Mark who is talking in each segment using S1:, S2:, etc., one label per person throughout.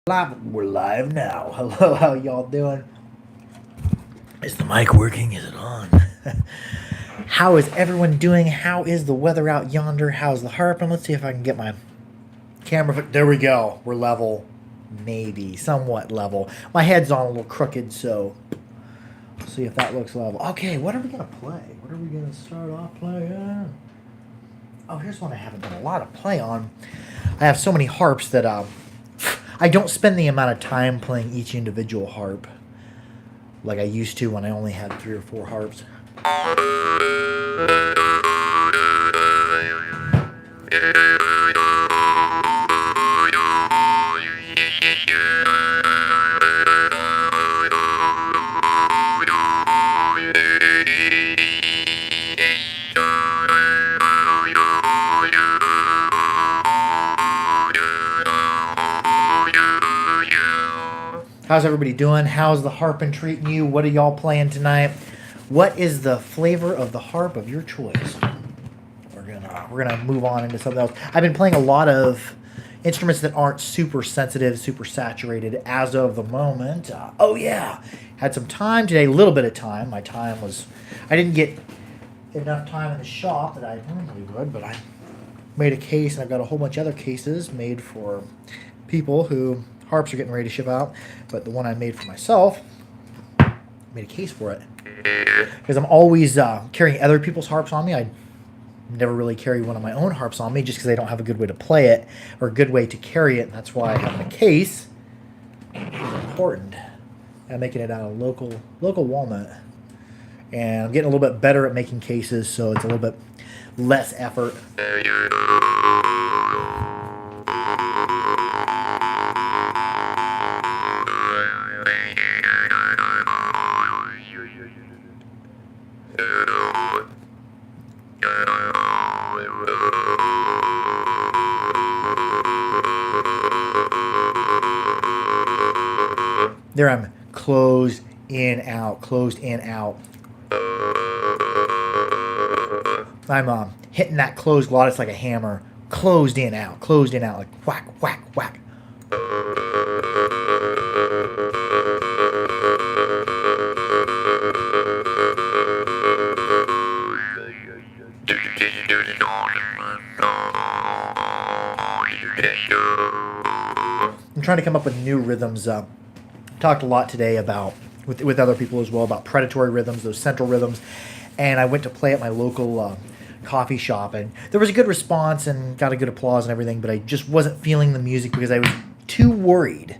S1: We're live now. Hello, how y'all doing? Is the mic working? Is it on? How is everyone doing? How is the weather out yonder? How's the harp? And let's see if I can get my camera. There we go. We're level. Maybe. Somewhat level. My head's on a little crooked, so let's see if that looks level. Okay, what are we going to play? What are we going to start off playing? Oh, here's one I haven't done a lot of play on. I have so many harps that I don't spend the amount of time playing each individual harp like I used to when I only had 3 or 4 harps. How's everybody doing? How's the harping treating you? What are y'all playing tonight? What is the flavor of the harp of your choice? We're gonna move on into something else. I've been playing a lot of instruments that aren't super sensitive, super saturated as of the moment. Oh yeah, had some time today, a little bit of time. My time was, I didn't get enough time in the shop that I normally would, but I made a case, and I've got a whole bunch of other cases made for people who harps are getting ready to ship out. But the one I made for myself, made a case for it because I'm always carrying other people's harps on me. I never really carry one of my own harps on me just because I don't have a good way to play it or a good way to carry it. And that's why having a case is important. I'm making it out of local walnut, and I'm getting a little bit better at making cases, so it's a little bit less effort. There I'm closed in, out, closed in, out. I'm hitting that closed glottis like a hammer. Closed in, out, like whack, whack, whack. I'm trying to come up with new rhythms. Talked a lot today about with other people as well about predatory rhythms, those central rhythms, and I went to play at my local coffee shop, and there was a good response and got a good applause and everything, but I just wasn't feeling the music because I was too worried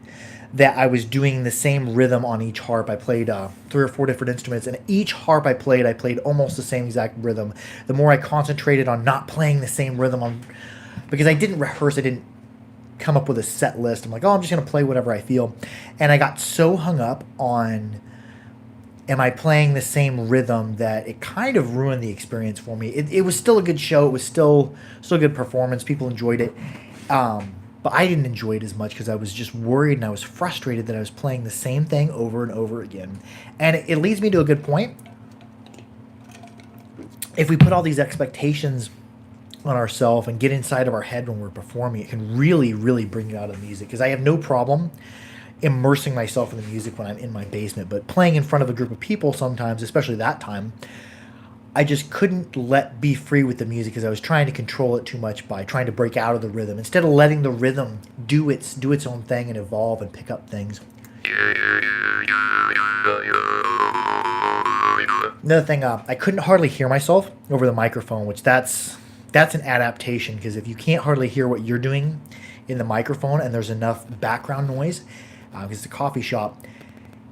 S1: that I was doing the same rhythm on each harp. I played 3 or 4 different instruments, and each harp I played almost the same exact rhythm. The more I concentrated on not playing the same rhythm because I didn't rehearse, I didn't come up with a set list. I'm like, oh, I'm just going to play whatever I feel. And I got so hung up on, am I playing the same rhythm, that it kind of ruined the experience for me. It was still a good show. It was still a good performance. People enjoyed it. But I didn't enjoy it as much because I was just worried and I was frustrated that I was playing the same thing over and over again. And it leads me to a good point. If we put all these expectations on ourselves and get inside of our head when we're performing, it can really, really bring you out of the music. Because I have no problem immersing myself in the music when I'm in my basement, but playing in front of a group of people sometimes, especially that time, I just couldn't be free with the music because I was trying to control it too much by trying to break out of the rhythm instead of letting the rhythm do its own thing and evolve and pick up things. Another thing, I couldn't hardly hear myself over the microphone, which that's an adaptation, because if you can't hardly hear what you're doing in the microphone and there's enough background noise, because it's a coffee shop,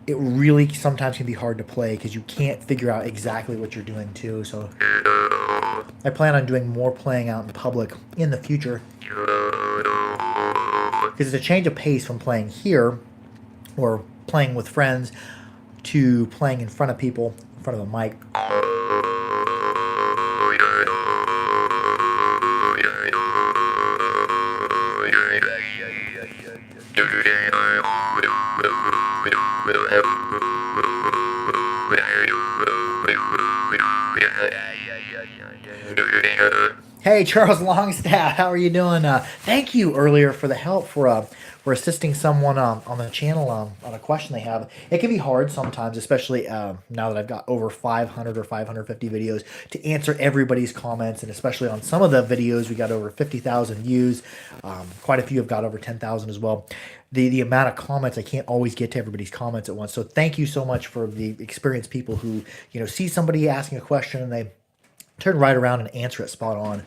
S1: it really sometimes can be hard to play because you can't figure out exactly what you're doing too. So I plan on doing more playing out in public in the future, because it's a change of pace from playing here or playing with friends to playing in front of people, in front of a mic. Hey, Charles Longstaff, how are you doing? Thank you earlier for the help for we're assisting someone on the channel on a question they have. It can be hard sometimes, especially now that I've got over 500 or 550 videos, to answer everybody's comments, and especially on some of the videos we got over 50,000 views. Quite a few have got over 10,000 as well. The amount of comments, I can't always get to everybody's comments at once. So thank you so much for the experienced people who, you know, see somebody asking a question and they turn right around and answer it spot on.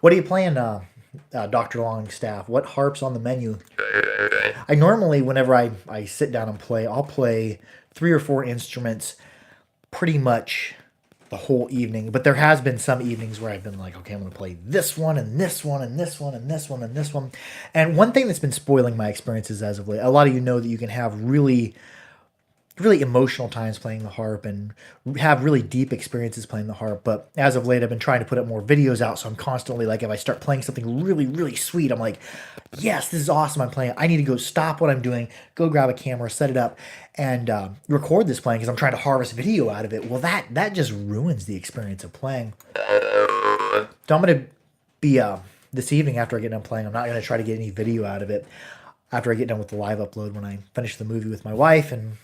S1: What are you playing, Dr. Longstaff? What harp's on the menu? I normally, whenever I sit down and play, I'll play 3 or 4 instruments pretty much the whole evening. But there has been some evenings where I've been like, okay, I'm going to play this one and this one and this one and this one and this one. And one thing that's been spoiling my experiences as of late, a lot of you know that you can have really emotional times playing the harp and have really deep experiences playing the harp. But as of late, I've been trying to put up more videos out. So I'm constantly like, if I start playing something really sweet, I'm like, yes, this is awesome. I'm playing. I need to go stop what I'm doing, go grab a camera, set it up, and record this playing because I'm trying to harvest video out of it. Well, that just ruins the experience of playing. So I'm going to be, this evening after I get done playing, I'm not going to try to get any video out of it after I get done with the live upload when I finish the movie with my wife, and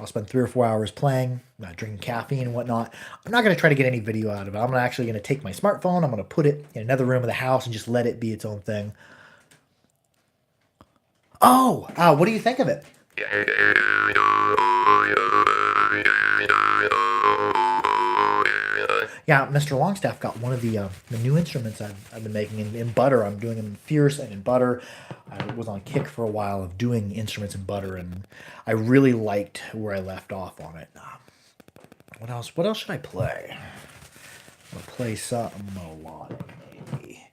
S1: I'll spend 3 or 4 hours playing, drinking caffeine and whatnot. I'm not going to try to get any video out of it. I'm actually going to take my smartphone, I'm going to put it in another room of the house and just let it be its own thing. Oh, what do you think of it? Yeah, Mr. Longstaff got one of the new instruments I've been making in butter. I'm doing them in fierce and in butter. I was on a kick for a while of doing instruments in butter, and I really liked where I left off on it. What else? What else should I play? I'm gonna play something melodic, maybe.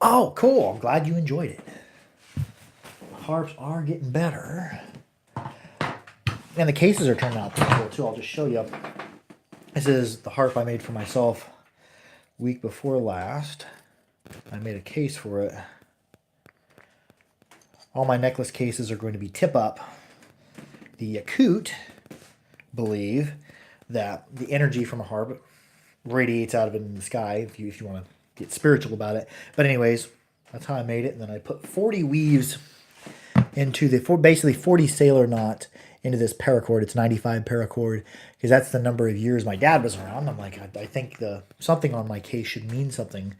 S1: Oh, cool! I'm glad you enjoyed it. Harps are getting better, and the cases are turning out pretty cool too. I'll just show you. This is the harp I made for myself week before last. I made a case for it. All my necklace cases are going to be tip up. The Yakut believe that the energy from a harp radiates out of it in the sky, if you want to get spiritual about it. But anyways, that's how I made it. And then I put 40 weaves into basically 40 sailor knots into this paracord. It's 95 paracord, because that's the number of years my dad was around. I'm like, I think something on my case should mean something.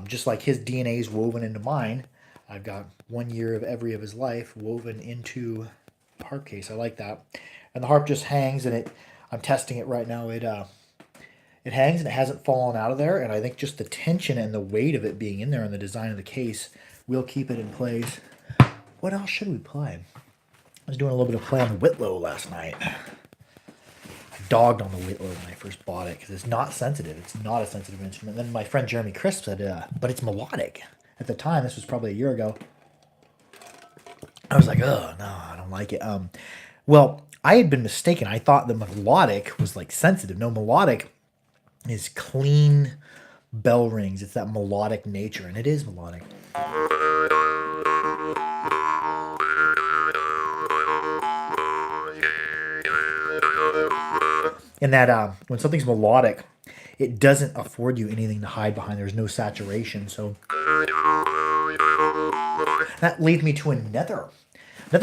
S1: Just like his DNA is woven into mine, I've got 1 year of every of his life woven into the harp case. I like that. And the harp just hangs, and I'm testing it right now. It hangs and it hasn't fallen out of there, and I think just the tension and the weight of it being in there and the design of the case will keep it in place. What else should we play? I was doing a little bit of play on the Whitlow last night. I dogged on the Whitlow when I first bought it because it's not sensitive. It's not a sensitive instrument. Then my friend Jeremy Crisp said, but it's melodic. At the time, this was probably a year ago. I was like, oh, no, I don't like it. Well, I had been mistaken. I thought the melodic was like sensitive. No, melodic is clean bell rings. It's that melodic nature, and it is melodic. And that when something's melodic, it doesn't afford you anything to hide behind. There's no saturation. So that leads me to another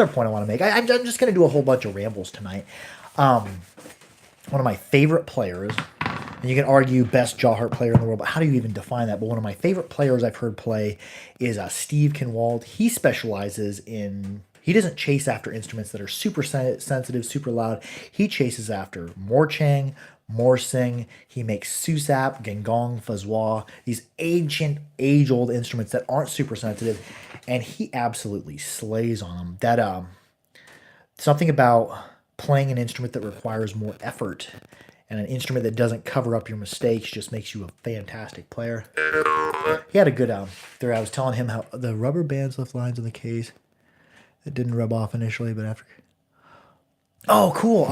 S1: point I want to make. I'm just going to do a whole bunch of rambles tonight. One of my favorite players, and you can argue best jaw harp player in the world, but how do you even define that? But one of my favorite players I've heard play is Steve Kinwald. He specializes in... He doesn't chase after instruments that are super sensitive, super loud. He chases after morchang, morsing. He makes susap, gangong, fazwa, these ancient, age-old instruments that aren't super sensitive, and he absolutely slays on them. That something about playing an instrument that requires more effort and an instrument that doesn't cover up your mistakes just makes you a fantastic player. He had a good there. I was telling him how the rubber bands left lines on the case. It didn't rub off initially, but after... Oh, cool.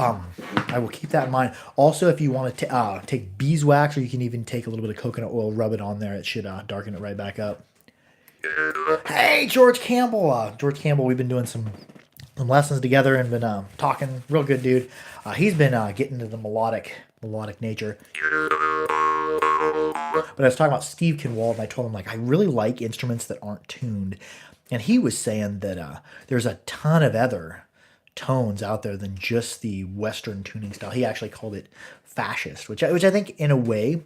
S1: I will keep that in mind. Also, if you want to take beeswax, or you can even take a little bit of coconut oil, rub it on there. It should darken it right back up. Hey, George Campbell. George Campbell, we've been doing some lessons together and been talking. Real good dude. He's been getting into the melodic nature. But I was talking about Steve Kinwald, and I told him, like, I really like instruments that aren't tuned. And he was saying that there's a ton of other tones out there than just the Western tuning style. He actually called it fascist, which I think, in a way,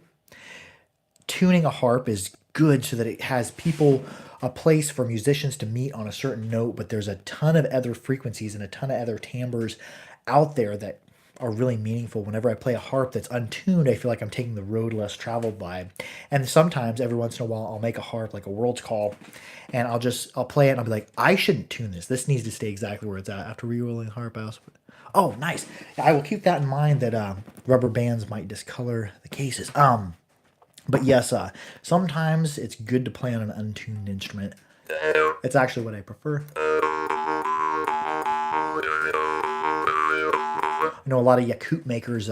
S1: tuning a harp is good so that it has people, a place for musicians to meet on a certain note, but there's a ton of other frequencies and a ton of other timbres out there that are really meaningful. Whenever I play a harp that's untuned, I feel like I'm taking the road less traveled by. And sometimes, every once in a while, I'll make a harp like a World's Call, and I'll play it and I'll be like, I shouldn't tune this. This needs to stay exactly where it's at. After re-rolling the harp, I also oh, nice. I will keep that in mind, that rubber bands might discolor the cases. But yes, sometimes it's good to play on an untuned instrument. It's actually what I prefer. I know a lot of Yakult makers.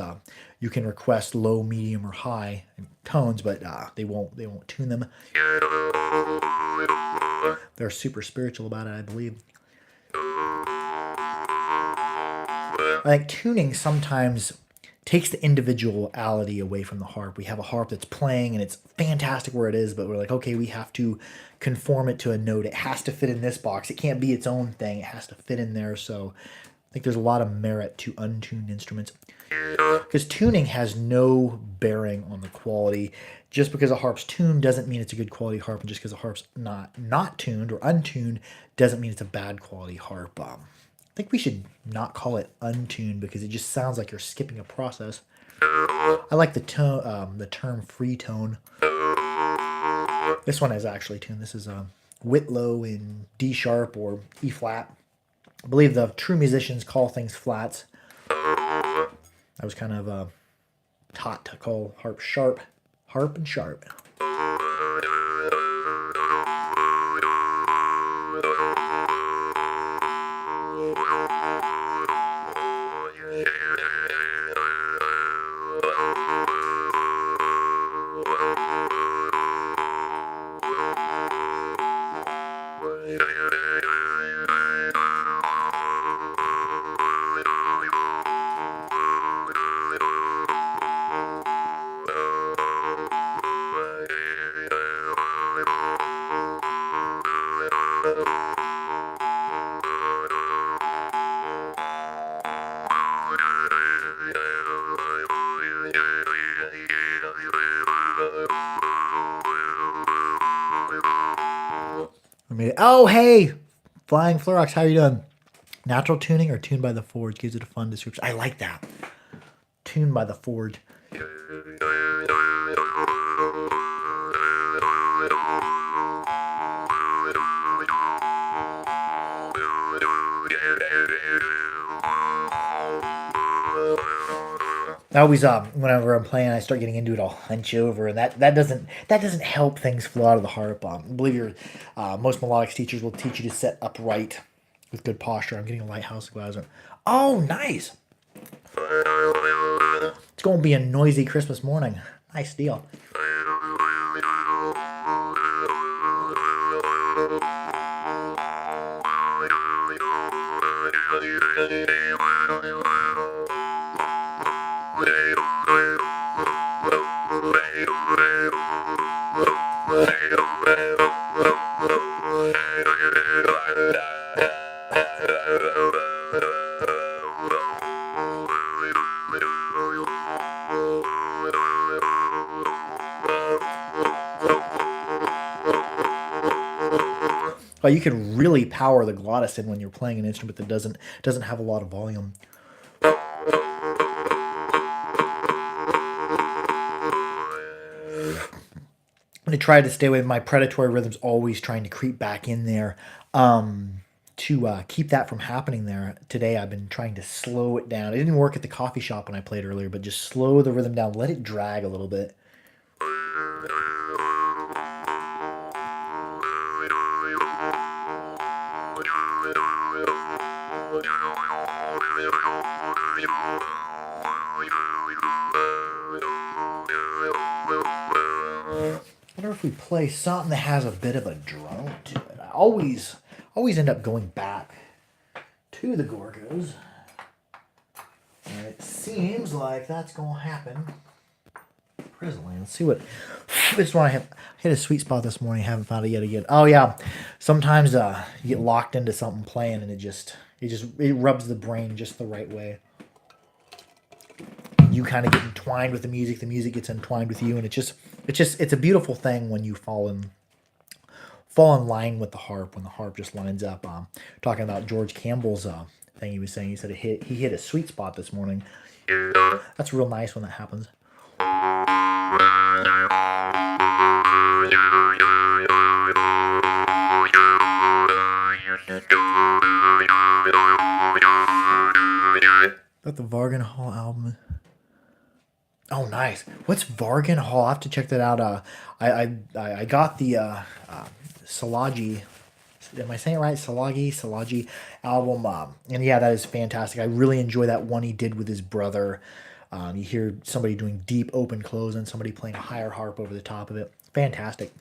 S1: You can request low, medium, or high tones, but they won't tune them. They're super spiritual about it, I believe. I think tuning sometimes takes the individuality away from the harp. We have a harp that's playing and it's fantastic where it is, but we're like, okay, we have to conform it to a note. It has to fit in this box. It can't be its own thing. It has to fit in there. So I think there's a lot of merit to untuned instruments, because tuning has no bearing on the quality. Just because a harp's tuned doesn't mean it's a good quality harp, and just because a harp's not tuned or untuned doesn't mean it's a bad quality harp. I think we should not call it untuned, because it just sounds like you're skipping a process. I like the term free tone. This one is actually tuned. This is Whitlow in D sharp or E flat. I believe the true musicians call things flats. I was kind of taught to call harp sharp, harp and sharp. Oh, hey! Flying Flurox, how are you doing? Natural tuning or tuned by the Forge gives it a fun description. I like that. Tuned by the Forge. I always, whenever I'm playing, I start getting into it. I'll hunch over, and that doesn't help things flow out of the harp. I believe most melodics teachers will teach you to sit upright with good posture. I'm getting a lighthouse glass. Oh, nice! It's going to be a noisy Christmas morning. Nice deal. Well, you can really power the glottis in when you're playing an instrument that doesn't have a lot of volume. I try to stay away. My predatory rhythm's always trying to creep back in there. To keep that from happening there, today I've been trying to slow it down. It didn't work at the coffee shop when I played earlier, but just slow the rhythm down, let it drag a little bit. I wonder if we play something that has a bit of a drone to it. I always end up going back to the Gorgos. And it seems like that's going to happen. presently. Let's see what this one I have hit a sweet spot this morning. Haven't found it yet again. Oh yeah, sometimes you get locked into something playing and it rubs the brain just the right way. You kind of get entwined with the music gets entwined with you, and it's a beautiful thing when you fall in line with the harp, when the harp just lines up. Talking about George Campbell's thing he was saying, he said he hit a sweet spot this morning. That's real nice when that happens. Is that the Vargan Hall album? Oh, nice. What's Vargan Hall? I have to check that out. I got the Salagi. Am I saying it right? Salagi album. And yeah, that is fantastic. I really enjoy that one he did with his brother. You hear somebody doing deep open close and somebody playing a higher harp over the top of it. Fantastic.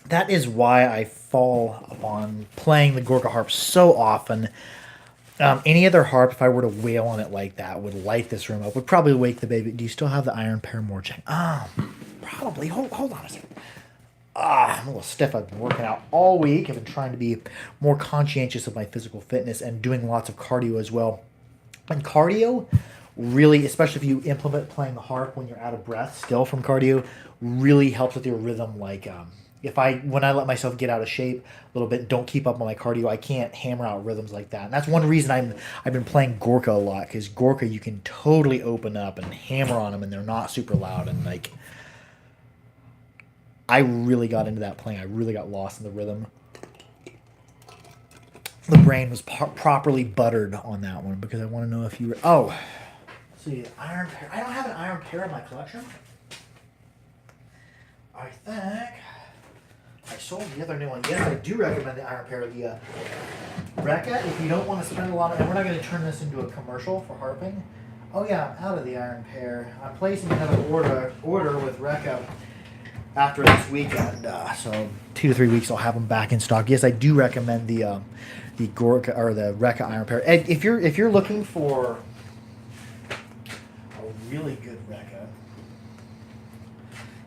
S1: That is why I fall upon playing the Gorka harp so often. Any other harp, if I were to wail on it like that, would light this room up. Would probably wake the baby. Do you still have the iron paramour chain? Probably. Hold on a second. I'm a little stiff. I've been working out all week. I've been trying to be more conscientious of my physical fitness and doing lots of cardio as well. And cardio, really, especially if you implement playing the harp when you're out of breath still from cardio, really helps with your rhythm. Like when I let myself get out of shape a little bit, don't keep up on my cardio, I can't hammer out rhythms like that. And that's one reason I've been playing Gorka a lot, because Gorka you can totally open up and hammer on them, and they're not super loud. And like, I really got into that playing. I really got lost in the rhythm. The brain was properly buttered on that one, because I want to know if you were... Oh, let's see, iron pair. I don't have an iron pair in my collection. I think I sold the other new one. Yes, I do recommend the iron pair. The Rekka, if you don't want to spend a lot of... And we're not going to turn this into a commercial for harping. Oh yeah, I'm out of the iron pair. I'm placing another order with Rekka after this weekend. So 2 to 3 weeks I'll have them back in stock. Yes, I do recommend the Gorka or the Rekka iron pair. And if you're looking for a really good Rekka,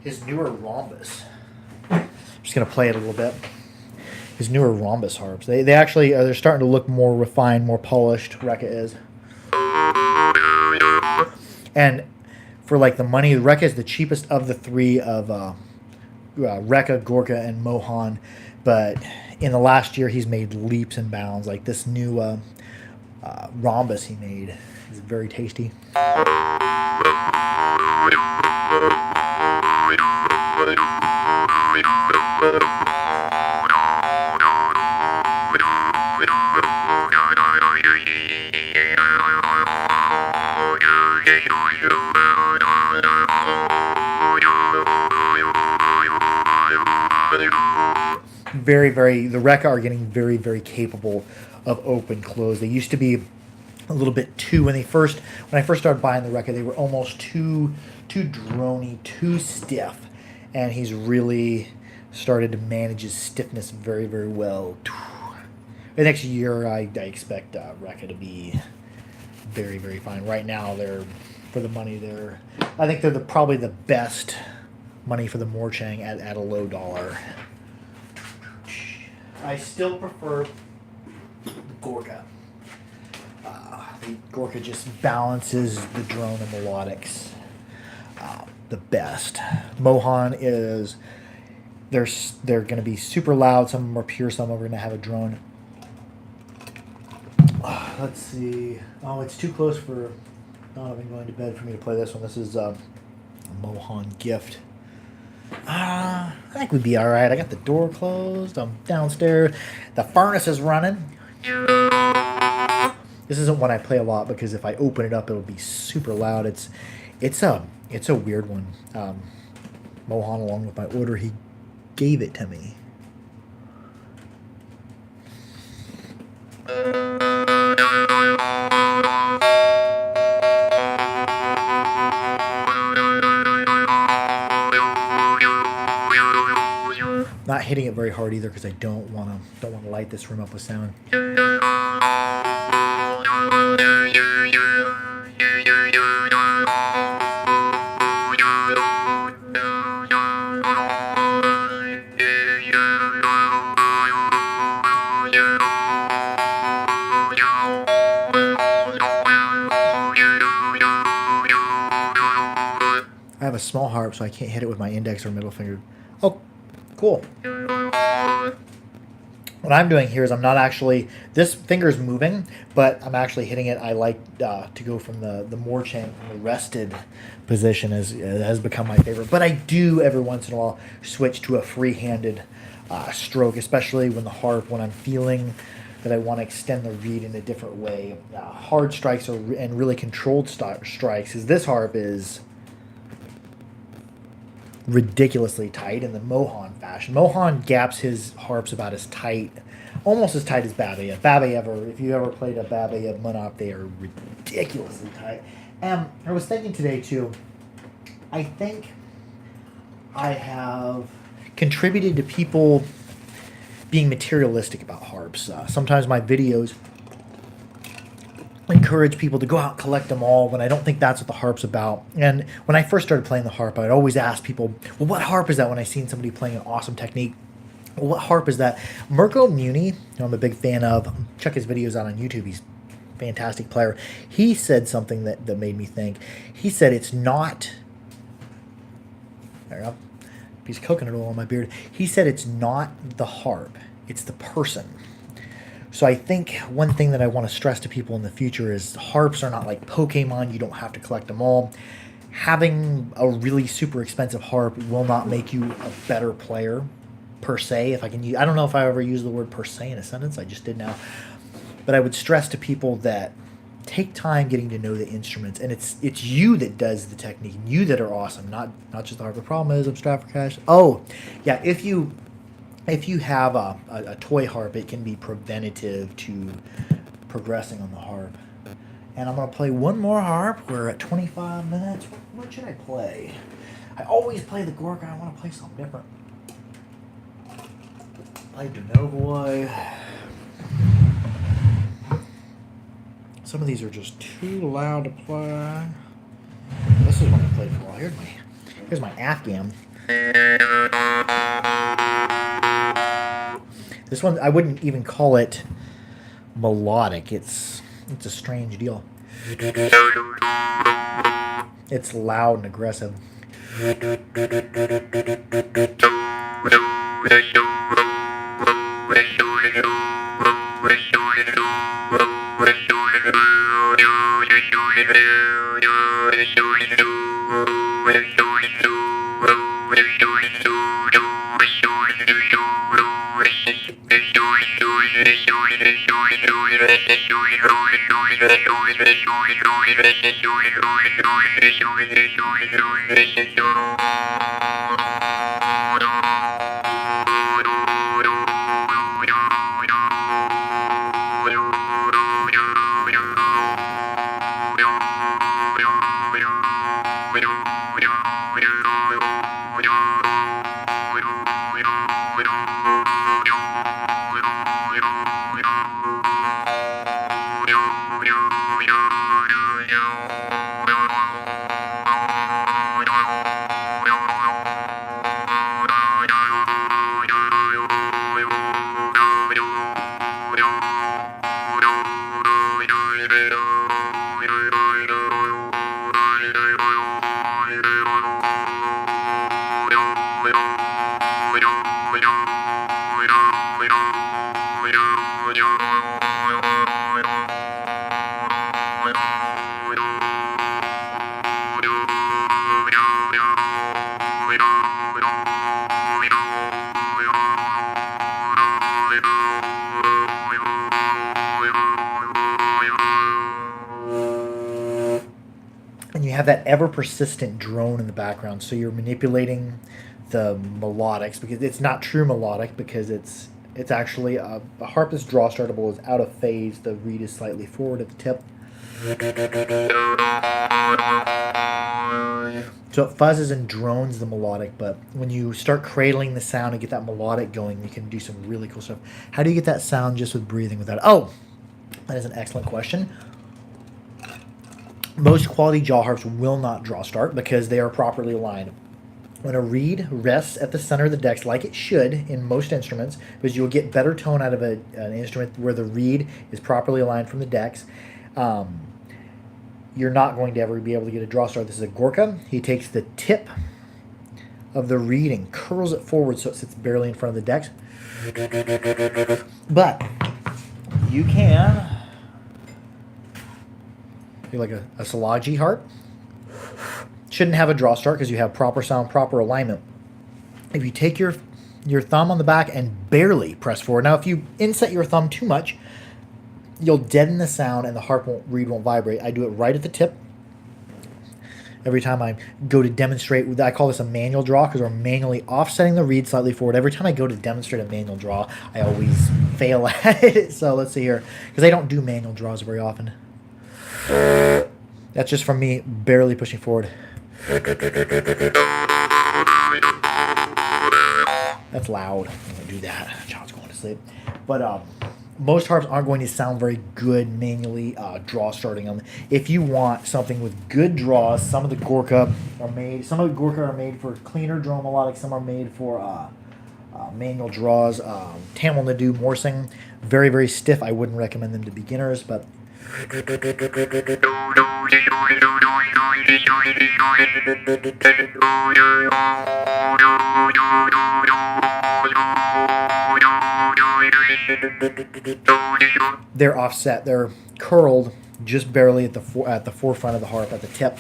S1: his newer rhombus. I'm just gonna play it a little bit. His newer rhombus harps. They actually they're starting to look more refined, more polished. Rekka is. And for like the money, Rekka is the cheapest of the three of Rekka, Gorka, and Mohan. But in the last year, he's made leaps and bounds. Like this new rhombus he made is very tasty. The Rekka are getting very, very capable of open close. They used to be a little bit too, when I first started buying the Rekka, they were almost too droney, too stiff, and he's really started to manage his stiffness very, very well. The next year, I expect Rekka to be very, very fine. Right now, for the money, I think they're probably the best money for the Morchang at a low dollar. I still prefer the Gorka. The Gorka just balances the drone and melodics the best. Mohan is they're going to be super loud. Some of them are pure. Some of them are going to have a drone. Let's see. Oh, it's too close for Donovan going to bed for me to play this one. This is a Mohan gift. I think we'd be all right. I got the door closed. I'm downstairs. The furnace is running. This isn't one I play a lot, because if I open it up, it'll be super loud. It's a weird one. Mohan, along with my order, he gave it to me. Not hitting it very hard either, because I don't want to light this room up with sound. I have a small harp, so I can't hit it with my index or middle finger. Oh, cool. What I'm doing here is I'm not actually... This finger is moving, but I'm actually hitting it. I like to go from the Morchang, from the rested position has become my favorite. But I do, every once in a while, switch to a free-handed stroke, especially when when I'm feeling that I want to extend the reed in a different way. Hard strikes and really controlled strikes, because this harp is ridiculously tight in the Mohan fashion. Mohan gaps his harps about as tight, almost as tight as Babayev. If you ever played a Babayev Monop, they are ridiculously tight. And I was thinking today too, I think I have contributed to people being materialistic about harps. Sometimes my videos encourage people to go out and collect them all, when I don't think that's what the harp's about. And when I first started playing the harp, I'd always ask people, well, what harp is that, when I seen somebody playing an awesome technique? Well, what harp is that? Mirko Muni, who I'm a big fan of, check his videos out on YouTube. He's fantastic player. He said something that made me think. He said it's not. There, piece of coconut oil on my beard. He said it's not the harp, it's the person. So I think one thing that I want to stress to people in the future is harps are not like Pokemon. You don't have to collect them all. Having a really super expensive harp will not make you a better player per se. If I can use, I don't know if I ever used the word per se in a sentence. I just did now. But I would stress to people that take time getting to know the instruments, and it's you that does the technique, you that are awesome, not just the harp. The problem is I'm strapped for cash. Oh, yeah, if you have a toy harp, it can be preventative to progressing on the harp. And I'm going to play one more harp. We're at 25 minutes. What should I play? I always play the Gorka. I want to play something different. Play Donovoy. Some of these are just too loud to play. This is one I played for a while. Here's my Afghan. This one, I wouldn't even call it melodic. It's a strange deal. It's loud and aggressive. And you have that ever persistent drone in the background, so you're manipulating the melodics, because it's not true melodic, because it's actually a harp that's draw startable is out of phase. The reed is slightly forward at the tip, so it fuzzes and drones the melodic. But when you start cradling the sound and get that melodic going, you can do some really cool stuff. How do you get that sound just with breathing without? Oh, that is an excellent question. Most quality jaw harps will not draw start because they are properly aligned. When a reed rests at the center of the decks, like it should in most instruments, because you'll get better tone out of an instrument where the reed is properly aligned from the decks, you're not going to ever be able to get a draw start. This is a Gorka. He takes the tip of the reed and curls it forward so it sits barely in front of the decks. But you can do like a Salagi harp. Shouldn't have a draw start because you have proper sound, proper alignment. If you take your thumb on the back and barely press forward. Now, if you inset your thumb too much, you'll deaden the sound and the reed won't vibrate. I do it right at the tip. Every time I go to demonstrate, I call this a manual draw because we're manually offsetting the reed slightly forward. Every time I go to demonstrate a manual draw, I always fail at it. So let's see here, because I don't do manual draws very often. That's just from me barely pushing forward. That's loud. I'm going to do that. Child's going to sleep. But most harps aren't going to sound very good manually draw starting them. If you want something with good draws, some of the Gorka are made. Some of the Gorka are made for cleaner draw melodic. Some are made for manual draws. Tamil Nadu, Morsing, very, very stiff. I wouldn't recommend them to beginners, but They're offset. They're curled just barely at the forefront of the harp at the tip.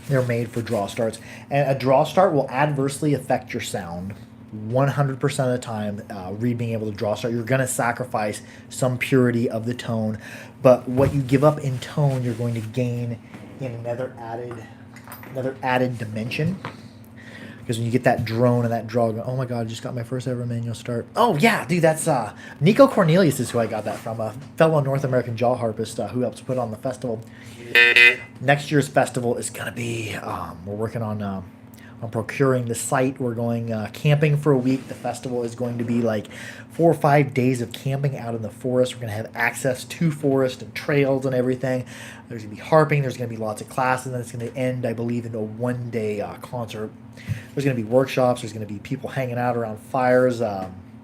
S1: They're made for draw starts, and a draw start will adversely affect your sound 100% of the time. Reed being able to draw start, you're going to sacrifice some purity of the tone, but what you give up in tone, you're going to gain in another added dimension. Because when you get that drone and that draw, oh my god, I just got my first ever manual start. Oh yeah, dude, that's Nico Cornelius is who I got that from, a fellow North American jaw harpist who helps put on the festival. Next year's festival is gonna be. We're working on procuring the site. We're going camping for a week. The festival is going to be like 4 or 5 days of camping out in the forest. We're going to have access to forest and trails and everything. There's going to be harping. There's going to be lots of classes. And it's going to end, I believe, in a one-day concert. There's going to be workshops. There's going to be people hanging out around fires,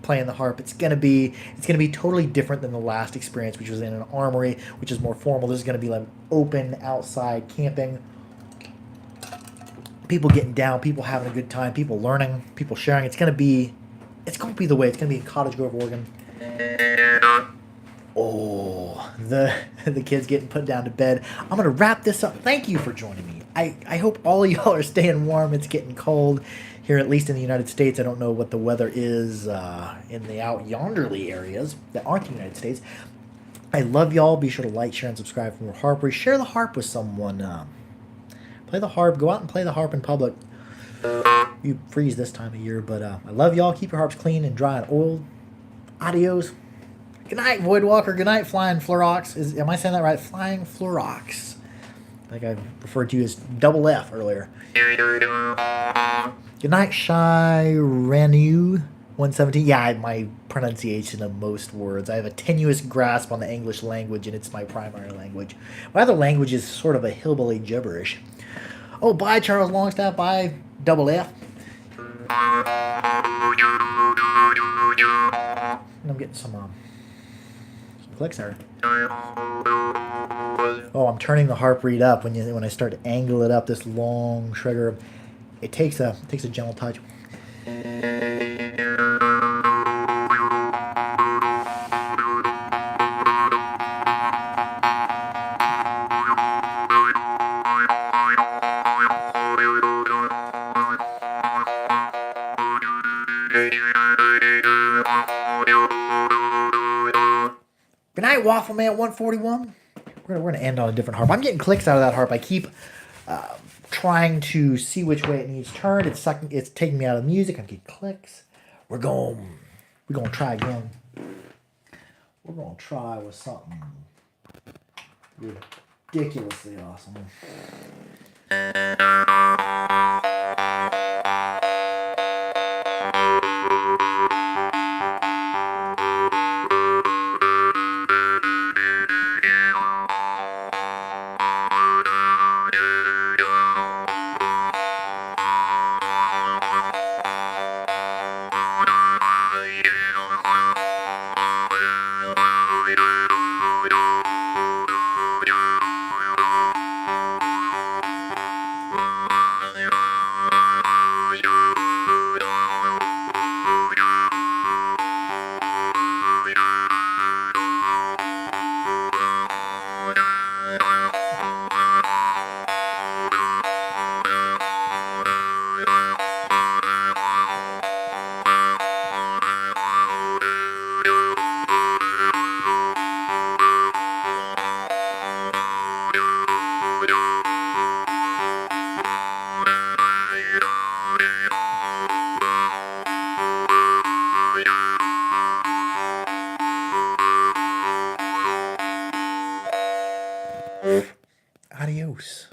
S1: playing the harp. It's going to be totally different than the last experience, which was in an armory, which is more formal. This is going to be like open outside camping. People getting down, people having a good time, people learning, people sharing. It's gonna be the way. It's gonna be in Cottage Grove, Oregon. Oh, the kids getting put down to bed. I'm gonna wrap this up. Thank you for joining me. I hope all of y'all are staying warm. It's getting cold here, at least in the United States. I don't know what the weather is in the out yonderly areas that aren't the United States. I love y'all. Be sure to like, share, and subscribe for more harpery. Share the harp with someone. Play the harp. Go out and play the harp in public. You freeze this time of year, but I love y'all. Keep your harps clean and dry and oiled. Adios. Good night, Voidwalker. Good night, Flying Flurox. Am I saying that right? Flying Flurox. I think I referred to you as double F earlier. Good night, Shy Ranu 117. Yeah, my pronunciation of most words. I have a tenuous grasp on the English language, and it's my primary language. My other language is sort of a hillbilly gibberish. Oh, bye, Charles Longstaff. Bye, double F. And I'm getting some clicks there. Oh, I'm turning the harp reed up when I start to angle it up. This long trigger, it takes a gentle touch. Good night, Waffle Man 141. We're gonna end on a different harp. I'm getting clicks out of that harp. I keep trying to see which way it needs turned. It's taking me out of the music. I'm getting clicks. We're gonna try again. We're gonna try with something ridiculously awesome. Adios.